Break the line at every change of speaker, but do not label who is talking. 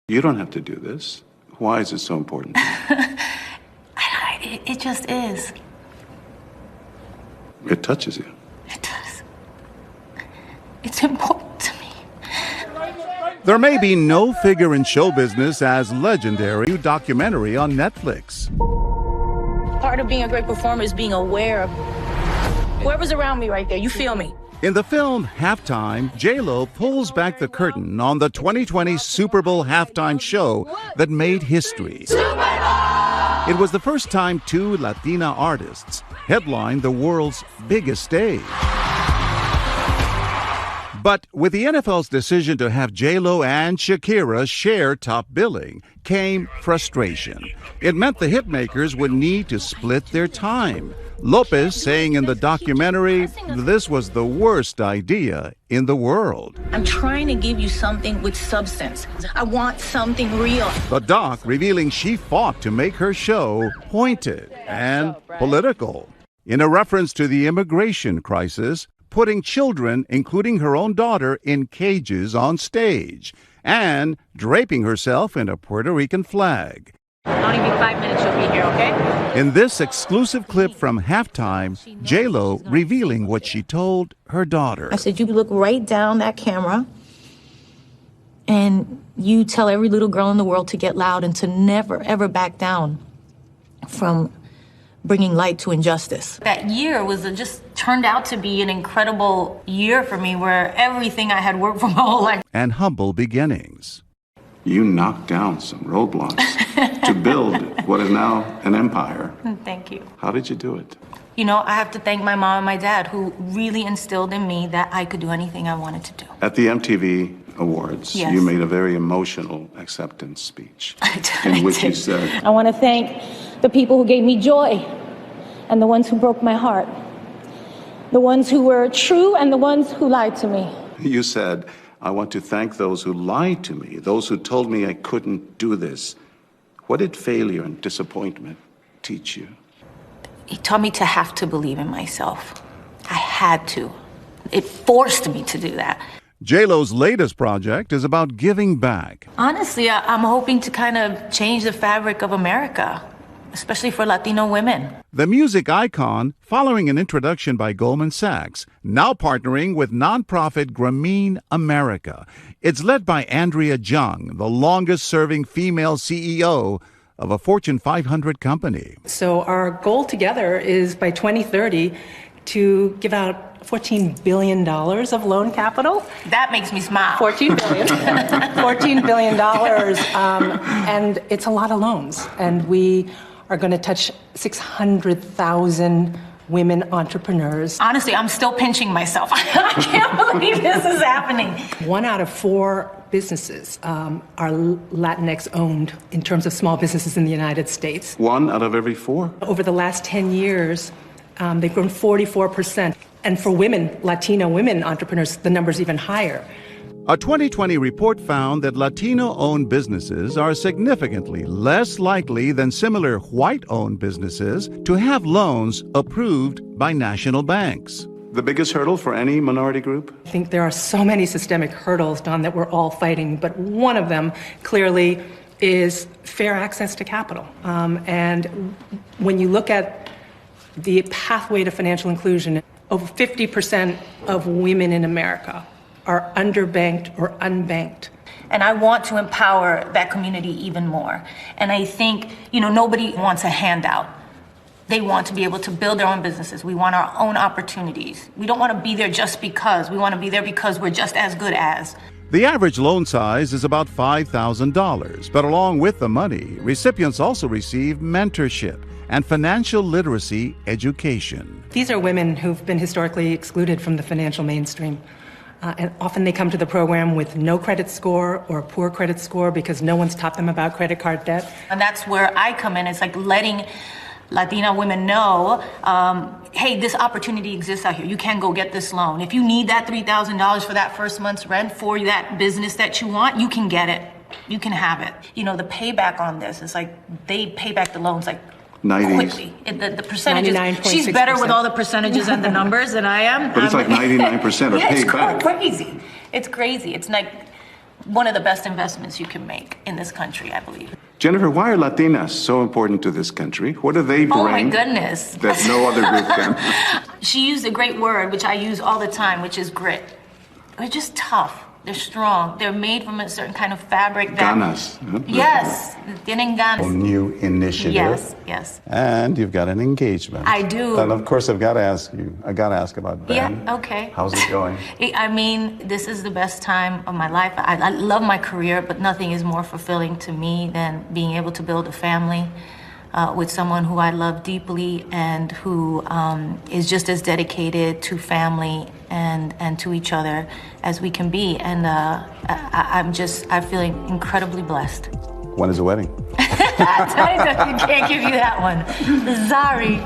You don't have to do this. Why is it so important?
It just is.
It touches you.
It does. It's important to me.
There may be no figure in show business as legendary documentary on Netflix.
Part of being a great performer is being aware of whoever's around me right there. You feel me?
In the film Halftime, J-Lo pulls back the curtain on the 2020 Super Bowl halftime show that made history. It was the first time two Latina artists headlined the world's biggest stage. But with the NFL's decision to have J-Lo and Shakira share top billing came frustration. It meant the hitmakers would need to split their time. Lopez saying in the documentary this was the worst idea in the world.
I'm trying to give you something with substance. I want something real.
The doc revealing she fought to make her show pointed and political. In a reference to the immigration crisis, putting children, including her own daughter, in cages on stage, and draping herself in a Puerto Rican flag.
Only be 5 minutes, you'll be here, okay?
In this exclusive clip from Halftime, J-Lo revealing what she told her daughter.
I said, you look right down that camera and you tell every little girl in the world to get loud and to never, ever back down from bringing light to injustice. That year was just turned out to be an incredible year for me where everything I had worked for my whole life.
And humble beginnings.
You knocked down some roadblocks to build what is now an empire.
Thank you.
How did you do it?
You know, I have to thank my mom and my dad who really instilled in me that I could do anything I wanted to do.
At the MTV Awards,
Yes.
you made a very emotional acceptance speech
I
in which
did.
you said,
I want to thank the people who gave me joy and the ones who broke my heart, the ones who were true and the ones who lied to me.
you said, I want to thank those who lied to me, those who told me I couldn't do this. What did failure and disappointment teach you?
It taught me to have to believe in myself. I had to. It forced me to do that.
J-Lo's latest project is about giving back.
Honestly, I'm hoping to kind of change the fabric of America, especially for Latino women.
The music icon, following an introduction by Goldman Sachs, now partnering with nonprofit Grameen America. It's led by Andrea Jung, the longest-serving female CEO of a Fortune 500 company.
So our goal together is by 2030 to give out $14 billion of loan capital.
That makes me smile.
$14 billion. $14 billion. And it's a lot of loans. And we are going to touch 600,000 women entrepreneurs.
Honestly, I'm still pinching myself. I can't believe this is happening.
1 out of 4 businesses are Latinx owned in terms of small businesses in the United States.
1 out of every 4?
Over the last 10 years, they've grown 44%. And for women, Latino women entrepreneurs, the number's even higher.
A 2020 report found that Latino-owned businesses are significantly less likely than similar white-owned businesses to have loans approved by national banks.
The biggest hurdle for any minority group?
I think there are so many systemic hurdles, Don, that we're all fighting, but one of them clearly is fair access to capital. And when you look at the pathway to financial inclusion, over 50% of women in America are underbanked or unbanked.
And I want to empower that community even more. And I think, nobody wants a handout. They want to be able to build their own businesses. We want our own opportunities. We don't want to be there just because. We want to be there because we're just as good as.
The average loan size is about $5,000, but along with the money, recipients also receive mentorship and financial literacy education.
These are women who've been historically excluded from the financial mainstream. And often they come to the program with no credit score or a poor credit score because no one's taught them about credit card debt.
And that's where I come in. It's like letting Latina women know, hey, this opportunity exists out here. You can go get this loan. If you need that $3,000 for that first month's rent for that business that you want, you can get it. You can have it. The payback on this is like they pay back the loans like
90s.
quickly. The percentages.
99.6%.
She's better with all the percentages and the numbers than I am.
But it's like 99% are
yeah,
paid back.
It's crazy. It's crazy. It's like one of the best investments you can make in this country, I believe.
Jennifer, why are Latinas so important to this country? What do they bring
Oh my goodness.
that no other group can?
She used a great word, which I use all the time, which is grit. They're just tough. They're strong. They're made from a certain kind of fabric.
Ganas.
Yes. Tienen ganas.
New initiative.
Yes, yes.
And you've got an engagement.
I do.
And of course, I got to ask about Ben.
Yeah, okay.
How's it going?
I mean, this is the best time of my life. I love my career, but nothing is more fulfilling to me than being able to build a family with someone who I love deeply and who is just as dedicated to family and to each other as we can be. And I'm feeling incredibly blessed.
When is the wedding?
I can't give you that one. Sorry.